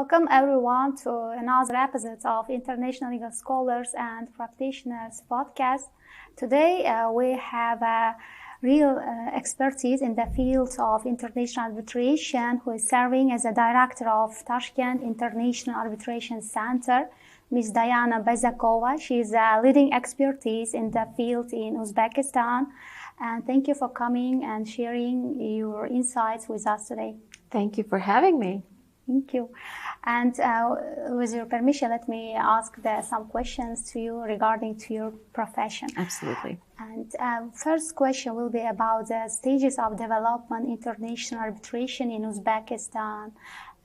Welcome everyone to another episode of International Legal Scholars and Practitioners podcast. Today we have a real expertise in the field of international arbitration who is serving as a director of Tashkent International Arbitration Center, Ms. Diana Bayzakova. She is a leading expertise in the field in Uzbekistan. And thank you for coming and sharing your insights with us today. Thank you for having me. Thank you. And with your permission, let me ask some questions to you regarding to your profession. Absolutely. And first question will be about the stages of development international arbitration in Uzbekistan.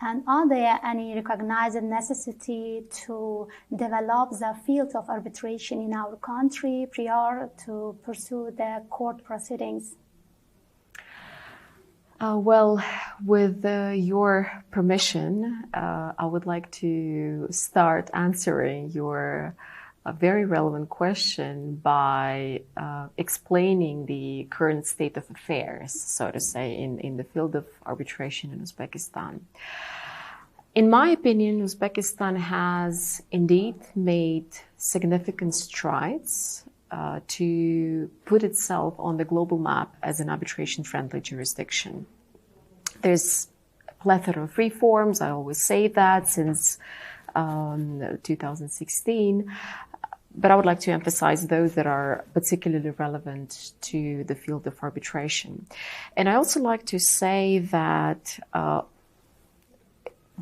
And are there any recognized necessity to develop the field of arbitration in our country prior to pursue the court proceedings? Well, with your permission, I would like to start answering your very relevant question by explaining the current state of affairs, so to say, in the field of arbitration in Uzbekistan. In my opinion, Uzbekistan has indeed made significant strides to put itself on the global map as an arbitration-friendly jurisdiction. There's a plethora of reforms, I always say that, since 2016, but I would like to emphasize those that are particularly relevant to the field of arbitration. And I also like to say that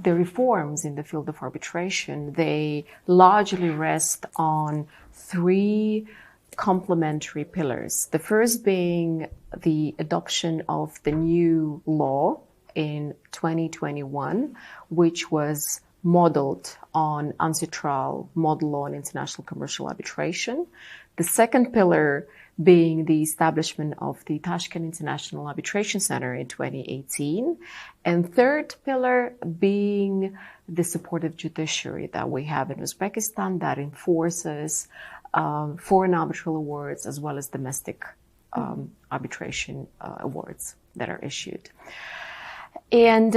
the reforms in the field of arbitration, they largely rest on three complementary pillars. The first being the adoption of the new law in 2021, which was modeled on UNCITRAL model law on international commercial arbitration. The second pillar being the establishment of the Tashkent International Arbitration Center in 2018. And third pillar being the supportive judiciary that we have in Uzbekistan that enforces foreign arbitral awards as well as domestic arbitration awards that are issued. And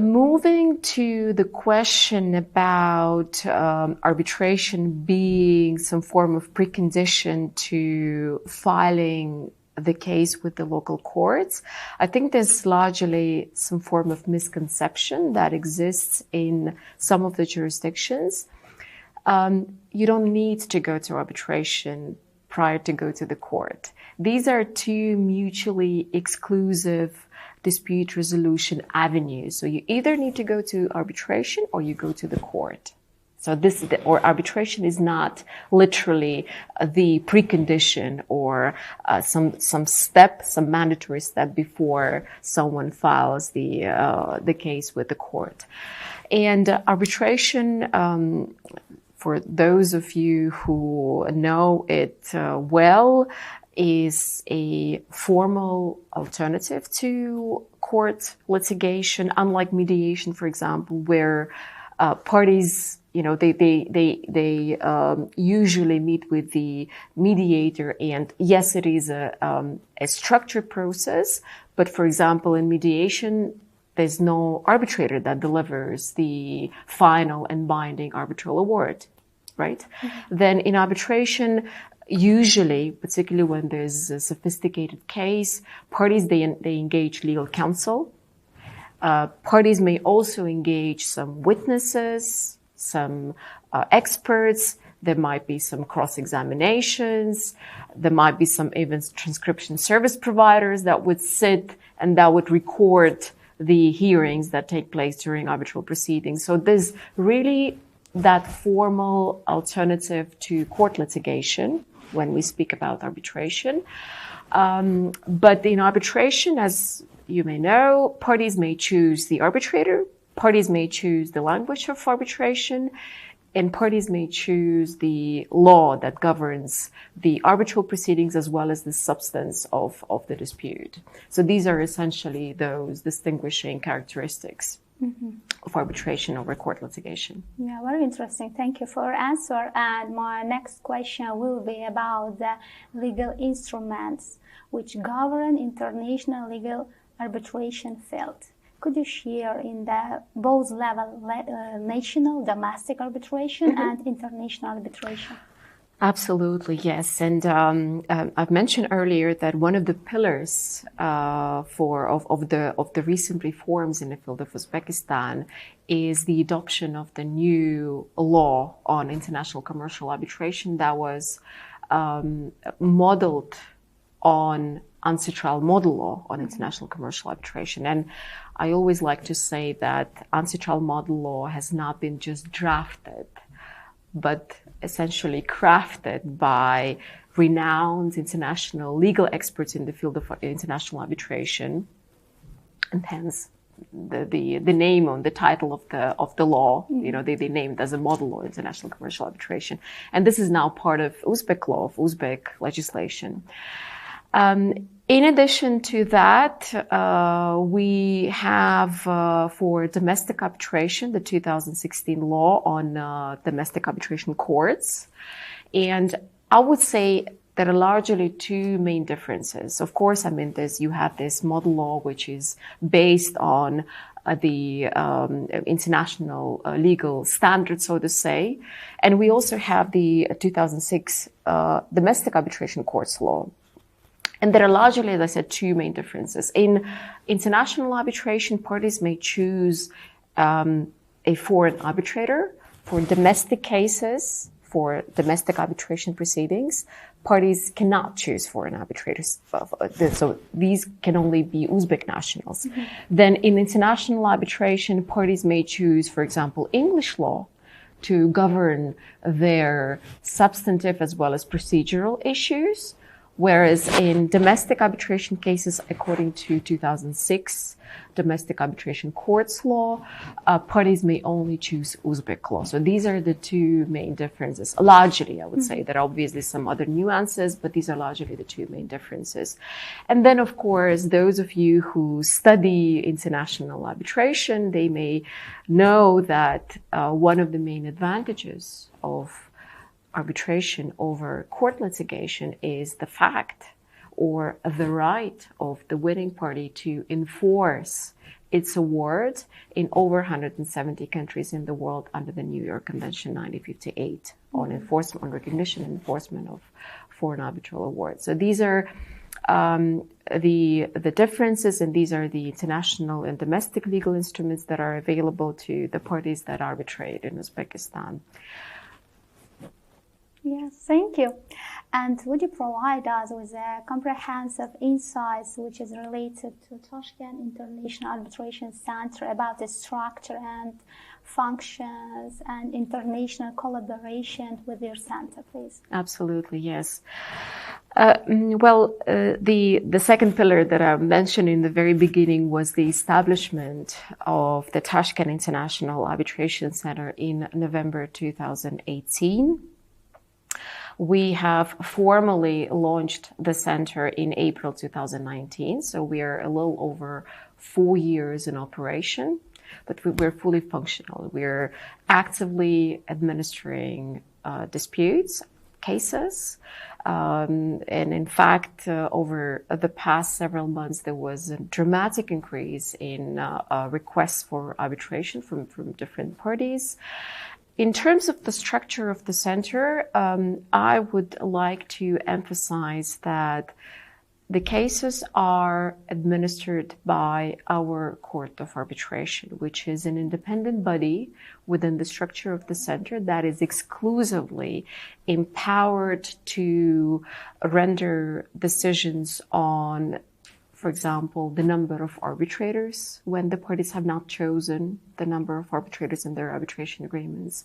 moving to the question about arbitration being some form of precondition to filing the case with the local courts, I think there's largely some form of misconception that exists in some of the jurisdictions. You don't need to go to arbitration prior to go to the court. These are two mutually exclusive dispute resolution avenues. So you either need to go to arbitration or you go to the court. So arbitration is not literally the precondition or some mandatory step before someone files the case with the court. And arbitration, for those of you who know it well, is a formal alternative to court litigation, unlike mediation, for example, where parties, they usually meet with the mediator, and yes, it is a structured process, but for example, in mediation, there's no arbitrator that delivers the final and binding arbitral award, right? Mm-hmm. Then in arbitration, usually, particularly when there's a sophisticated case, parties, they engage legal counsel. Parties may also engage some witnesses, some experts. There might be some cross-examinations. There might be some even transcription service providers that would sit and that would record the hearings that take place during arbitral proceedings. So there's really that formal alternative to court litigation when we speak about arbitration. But in arbitration, as you may know, parties may choose the arbitrator, parties may choose the language of arbitration, and parties may choose the law that governs the arbitral proceedings as well as the substance of the dispute. So these are essentially those distinguishing characteristics of arbitration over court litigation. Yeah, very interesting. Thank you for your answer. And my next question will be about the legal instruments which govern international legal arbitration field. Could you share in the both level, national, domestic arbitration and international arbitration? Absolutely, yes. And I've mentioned earlier that one of the pillars of the recent reforms in the field of Uzbekistan is the adoption of the new law on international commercial arbitration that was modeled on ancestral model law on international commercial arbitration. And I always like to say that ancestral model law has not been just drafted, but essentially crafted by renowned international legal experts in the field of international arbitration, and hence the name on the title of the law, they named as a model law international commercial arbitration, and this is now part of Uzbek law, of Uzbek legislation. In addition to that, we have for domestic arbitration, the 2016 law on domestic arbitration courts. And I would say there are largely two main differences. Of course, you have this model law, which is based on the international legal standards, so to say. And we also have the 2006 domestic arbitration courts law. And there are largely, as I said, two main differences. In international arbitration, parties may choose a foreign arbitrator. For domestic cases, for domestic arbitration proceedings, parties cannot choose foreign arbitrators. So these can only be Uzbek nationals. Mm-hmm. Then in international arbitration, parties may choose, for example, English law to govern their substantive as well as procedural issues. Whereas in domestic arbitration cases, according to 2006 domestic arbitration courts law, parties may only choose Uzbek law. So these are the two main differences. Largely, I would say there are obviously some other nuances, but these are largely the two main differences. And then, of course, those of you who study international arbitration, they may know that one of the main advantages of arbitration over court litigation is the fact or the right of the winning party to enforce its award in over 170 countries in the world under the New York Convention 1958 on enforcement, on recognition and enforcement of foreign arbitral awards. So these are the differences, and these are the international and domestic legal instruments that are available to the parties that arbitrate in Uzbekistan. Yes, thank you. And would you provide us with a comprehensive insights which is related to Tashkent International Arbitration Center about the structure and functions and international collaboration with your center, please? Absolutely, yes. The second pillar that I mentioned in the very beginning was the establishment of the Tashkent International Arbitration Center in November 2018. We have formally launched the center in April 2019, so we are a little over 4 years in operation, but we're fully functional. We're actively administering disputes, cases, and in fact, over the past several months, there was a dramatic increase in requests for arbitration from different parties. In terms of the structure of the center, I would like to emphasize that the cases are administered by our Court of Arbitration, which is an independent body within the structure of the center that is exclusively empowered to render decisions on, for example, the number of arbitrators when the parties have not chosen the number of arbitrators in their arbitration agreements.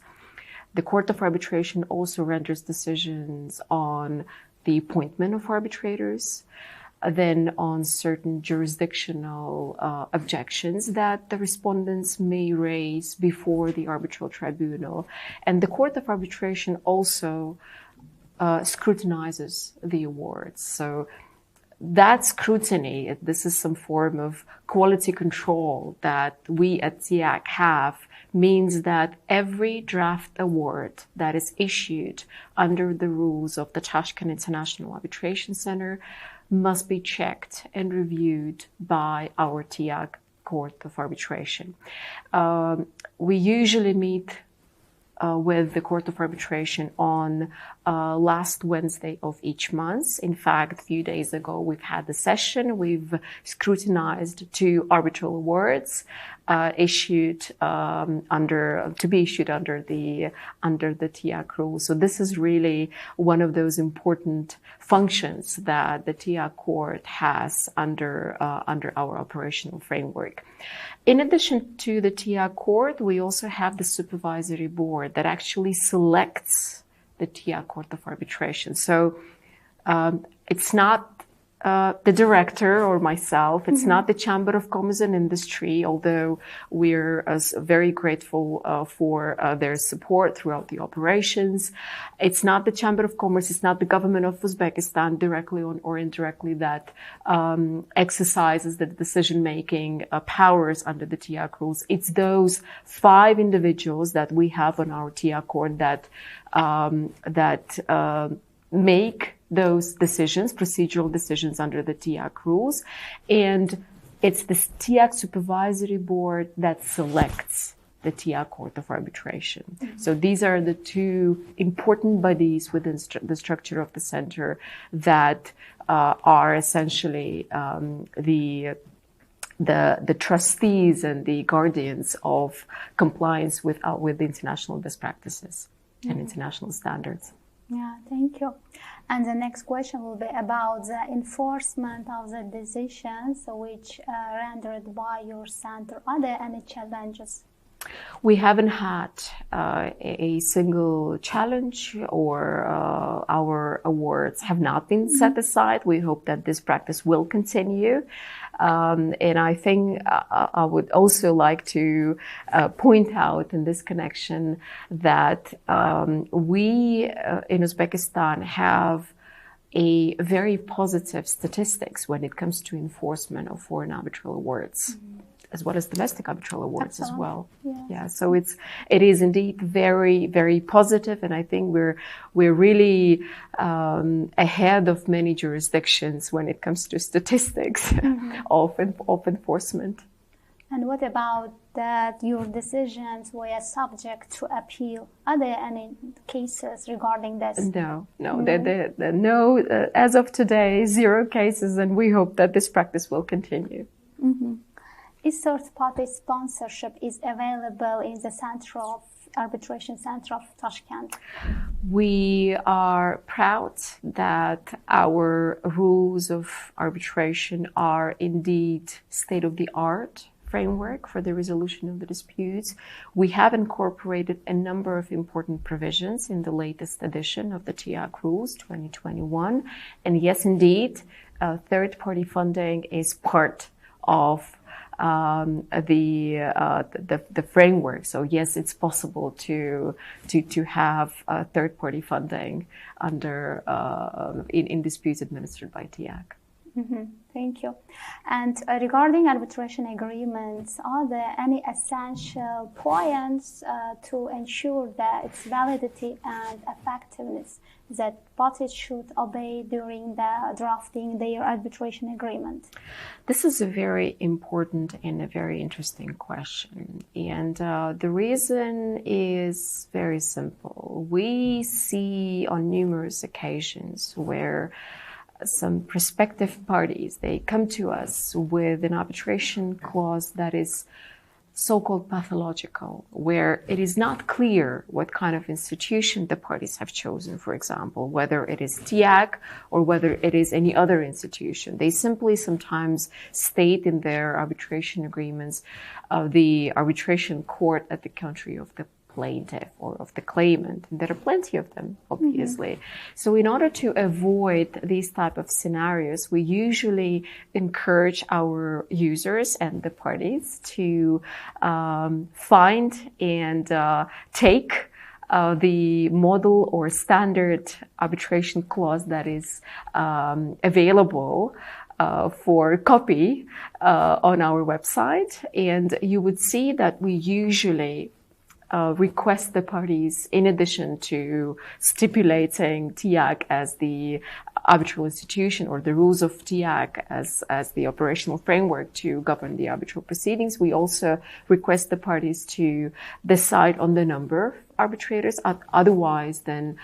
The Court of Arbitration also renders decisions on the appointment of arbitrators, then on certain jurisdictional objections that the respondents may raise before the arbitral tribunal. And the Court of Arbitration also scrutinizes the awards. So that scrutiny, this is some form of quality control that we at TIAC have, means that every draft award that is issued under the rules of the Tashkent International Arbitration Center must be checked and reviewed by our TIAC Court of Arbitration. We usually meet with the Court of Arbitration on last Wednesday of each month. In fact, a few days ago, we've had the session. We've scrutinized 2 arbitral awards issued under the TIAC rules. So this is really one of those important functions that the TIAC court has under our operational framework. In addition to the TIAC court, we also have the supervisory board that actually selects the TIAC Court of Arbitration. So it's not the director or myself. It's not the Chamber of Commerce and Industry, although we're very grateful for their support throughout the operations. It's not the Chamber of Commerce. It's not the government of Uzbekistan directly or indirectly that exercises the decision-making powers under the TIAC rules. It's those 5 individuals that we have on our TIAC court that make those decisions, procedural decisions under the TIAC rules. And it's the TIAC supervisory board that selects the TIAC Court of Arbitration. So these are the 2 important bodies within the structure of the center that are essentially the trustees and the guardians of compliance with international best practices and international standards. Yeah, thank you. And the next question will be about the enforcement of the decisions which are rendered by your center. Are there any challenges? We haven't had a single challenge, or our awards have not been set aside. We hope that this practice will continue. And I think I would also like to point out in this connection that we in Uzbekistan have a very positive statistics when it comes to enforcement of foreign arbitral awards, as well as domestic arbitral awards as well. Yeah, so it is indeed very, very positive, and I think we're really ahead of many jurisdictions when it comes to statistics of enforcement. And what about that your decisions were subject to appeal? Are there any cases regarding this? No. As of today, 0 cases, and we hope that this practice will continue. Is third-party sponsorship is available in the Central Arbitration Center of Tashkent? We are proud that our rules of arbitration are indeed state-of-the-art framework for the resolution of the disputes. We have incorporated a number of important provisions in the latest edition of the TIAC rules 2021. And yes, indeed, third-party funding is part of the framework. So yes, it's possible to have third-party funding under in disputes administered by TIAC. Thank you. And regarding arbitration agreements, are there any essential points to ensure that its validity and effectiveness that parties should obey during the drafting their arbitration agreement? This is a very important and a very interesting question. And the reason is very simple. We see on numerous occasions where some prospective parties, they come to us with an arbitration clause that is so-called pathological, where it is not clear what kind of institution the parties have chosen, for example, whether it is TIAC or whether it is any other institution. They simply sometimes state in their arbitration agreements the arbitration court at the country of the plaintiff or of the claimant. And there are plenty of them, obviously. So in order to avoid these type of scenarios, we usually encourage our users and the parties to find and take the model or standard arbitration clause that is available for copy on our website. And you would see that we usually request the parties, in addition to stipulating TIAC as the arbitral institution or the rules of TIAC as the operational framework to govern the arbitral proceedings, we also request the parties to decide on the number of arbitrators. Otherwise, then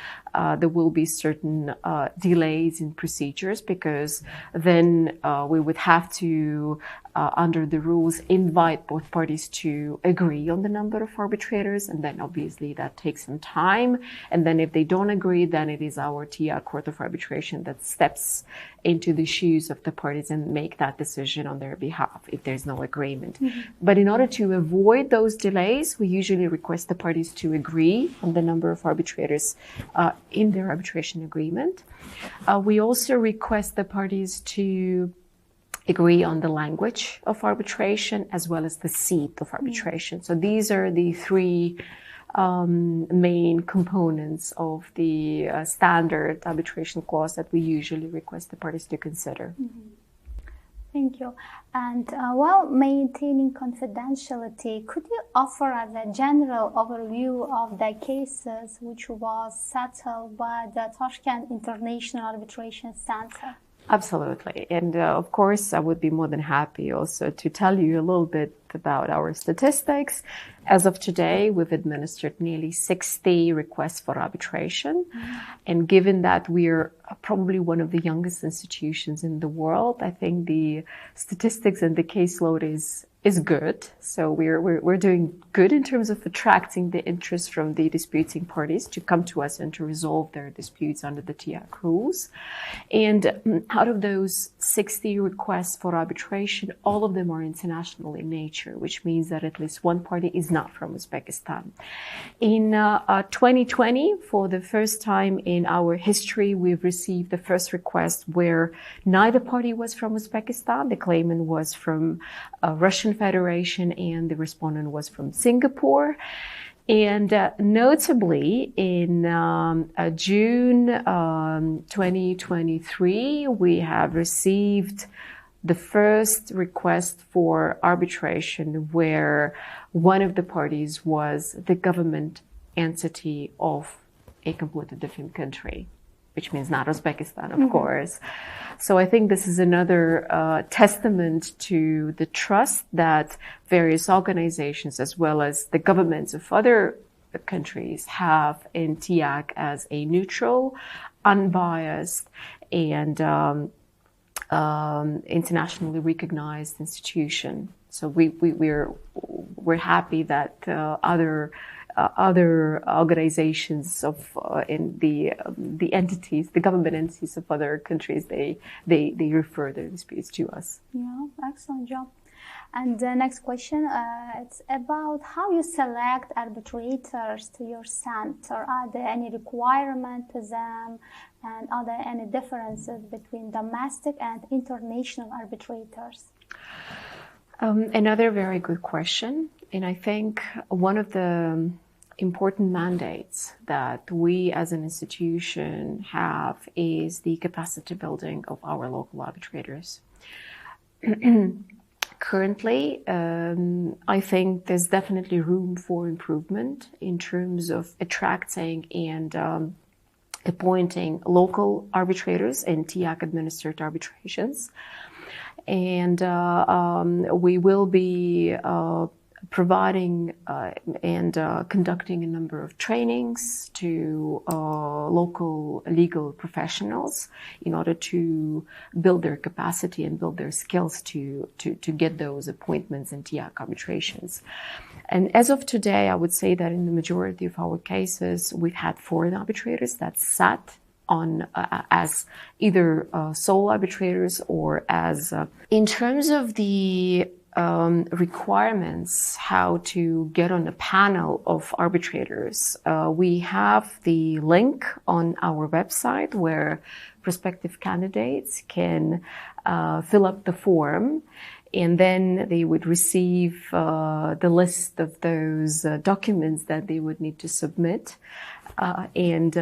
there will be certain delays in procedures, because then we would have to, under the rules, invite both parties to agree on the number of arbitrators, and then obviously that takes some time. And then if they don't agree, then it is our TIAC Court of Arbitration that steps into the shoes of the parties and make that decision on their behalf if there's no agreement. Mm-hmm. But in order to avoid those delays, we usually request the parties to agree on the number of arbitrators in their arbitration agreement. We also request the parties to agree on the language of arbitration as well as the seat of arbitration. So these are the three main components of the standard arbitration clause that we usually request the parties to consider. Mm-hmm. Thank you. And while maintaining confidentiality, could you offer us a general overview of the cases which was settled by the Tashkent International Arbitration Center? Absolutely. And of course, I would be more than happy also to tell you a little bit about our statistics. As of today, we've administered nearly 60 requests for arbitration. Mm-hmm. And given that we're probably one of the youngest institutions in the world, I think the statistics and the caseload is good. So we're doing good in terms of attracting the interest from the disputing parties to come to us and to resolve their disputes under the TIAC rules. And out of those 60 requests for arbitration, all of them are international in nature, which means that at least one party is not from Uzbekistan. In 2020, for the first time in our history, we've received the first request where neither party was from Uzbekistan. The claimant was from Russian Federation and the respondent was from Singapore. And notably, in June 2023, we have received the first request for arbitration where one of the parties was the government entity of a completely different country, which means not Uzbekistan, of course. So I think this is another testament to the trust that various organizations as well as the governments of other countries have in TIAC as a neutral, unbiased, and internationally recognized institution. So we're happy that other organizations of in the entities, the government entities of other countries, they refer their disputes to us. Yeah, excellent job. And the next question, it's about how you select arbitrators to your center. Are there any requirements to them, and are there any differences between domestic and international arbitrators? Another very good question, and I think one of the important mandates that we as an institution have is the capacity building of our local arbitrators. Currently, I think there's definitely room for improvement in terms of attracting and appointing local arbitrators in TIAC administered arbitrations. And we will be providing and conducting a number of trainings to local legal professionals in order to build their capacity and build their skills to get those appointments in TIAC arbitrations. And as of today, I would say that in the majority of our cases, we've had foreign arbitrators that sat on as either sole arbitrators or as in terms of the requirements how to get on a panel of arbitrators. We have the link on our website where prospective candidates can fill up the form, and then they would receive the list of those documents that they would need to submit. And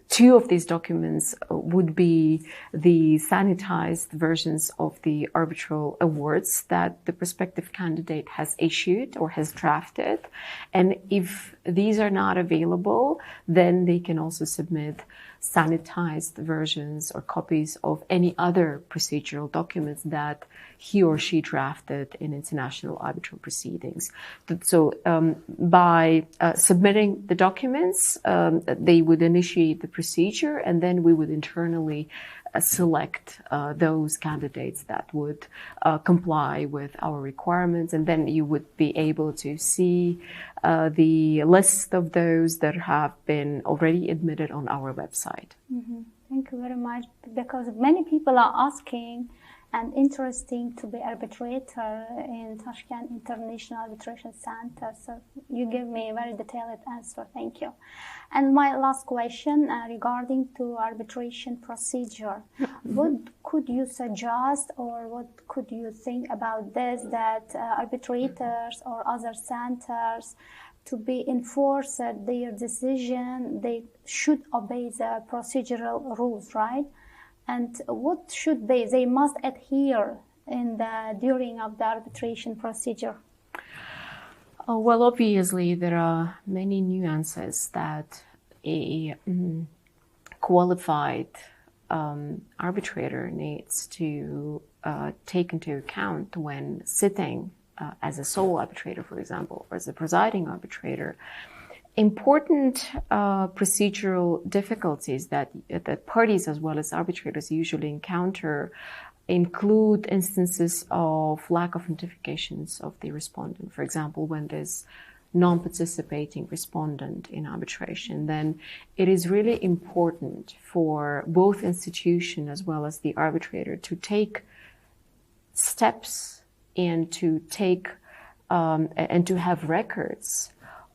two of these documents would be the sanitized versions of the arbitral awards that the prospective candidate has issued or has drafted. And if these are not available, then they can also submit sanitized versions or copies of any other procedural documents that he or she drafted in international arbitral proceedings. So by submitting the documents, they would initiate the procedure, and then we would internally select those candidates that would comply with our requirements, and then you would be able to see the list of those that have been already admitted on our website. Mm-hmm. Thank you very much, because many people are asking and interesting to be arbitrator in Tashkent International Arbitration Center. So you give me a very detailed answer. Thank you. And my last question regarding to arbitration procedure. What could you suggest, or what could you think about this, that arbitrators or other centers to be enforced their decision, they should obey the procedural rules, right? And what should they must adhere in the during of the arbitration procedure? Oh, well, obviously there are many nuances that a qualified arbitrator needs to take into account when sitting as a sole arbitrator, for example, or as a presiding arbitrator. Important procedural difficulties that parties as well as arbitrators usually encounter include instances of lack of notifications of the respondent. For example, when there's non-participating respondent in arbitration, then it is really important for both institution as well as the arbitrator to take steps and to take and to have records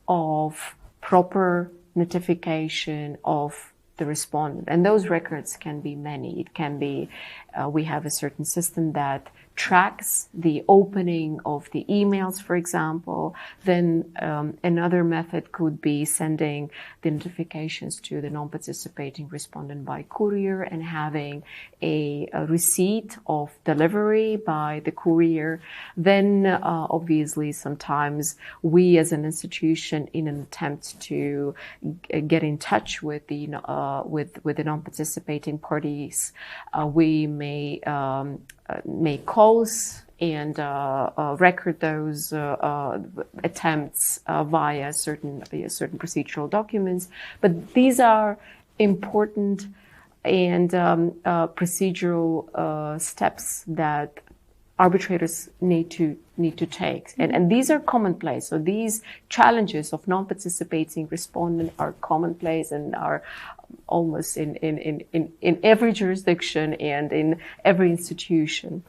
of proper notification of the respondent. And those records can be many. It can be, we have a certain system that tracks the opening of the emails, for example. Then another method could be sending the notifications to the non-participating respondent by courier and having a receipt of delivery by the courier. Then obviously sometimes we as an institution, in an attempt to get in touch with the non-participating parties, we may make calls and record those attempts via certain procedural documents. But these are important and procedural steps that arbitrators need to take. And these are commonplace. So these challenges of non-participating respondent are commonplace and are almost in every jurisdiction and in every institution.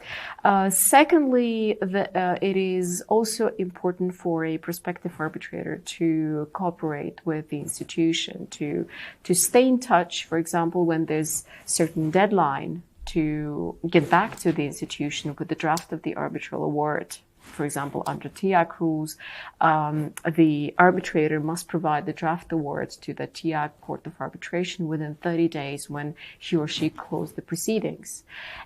Secondly, it is also important for a prospective arbitrator to cooperate with the institution, to stay in touch, for example, when there's certain deadline to get back to the institution with the draft of the arbitral award. For example, under TIAC rules, the arbitrator must provide the draft award to the TIAC Court of Arbitration within 30 days when he or she closed the proceedings.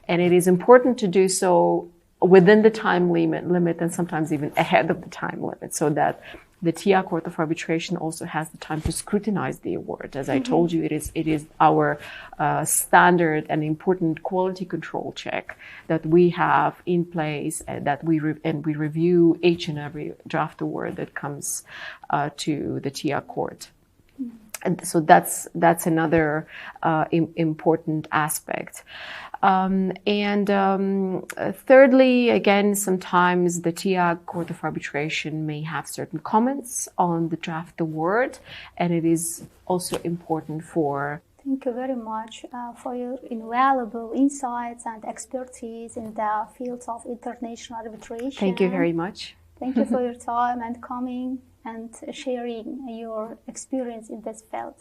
And it is important to do so within the time limit and sometimes even ahead of the time limit, so that the TIAC Court of Arbitration also has the time to scrutinize the award. As I told you, it is our standard and important quality control check that we have in place, and that we review each and every draft award that comes to the TIAC Court. And so that's another important aspect. Thirdly, again, sometimes the TIAC Court of Arbitration may have certain comments on the draft award, and it is also important for... Thank you very much for your invaluable insights and expertise in the field of international arbitration. Thank you very much. Thank you for your time and coming and sharing your experience in this field.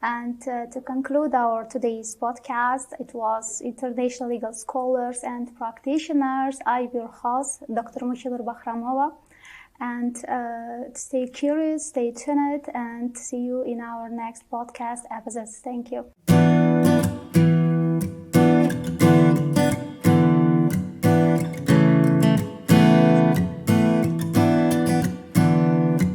And to conclude our today's podcast, it was international legal scholars and practitioners. I'm your host, Dr. Mokhinur. And stay curious, stay tuned, and see you in our next podcast episodes. Thank you.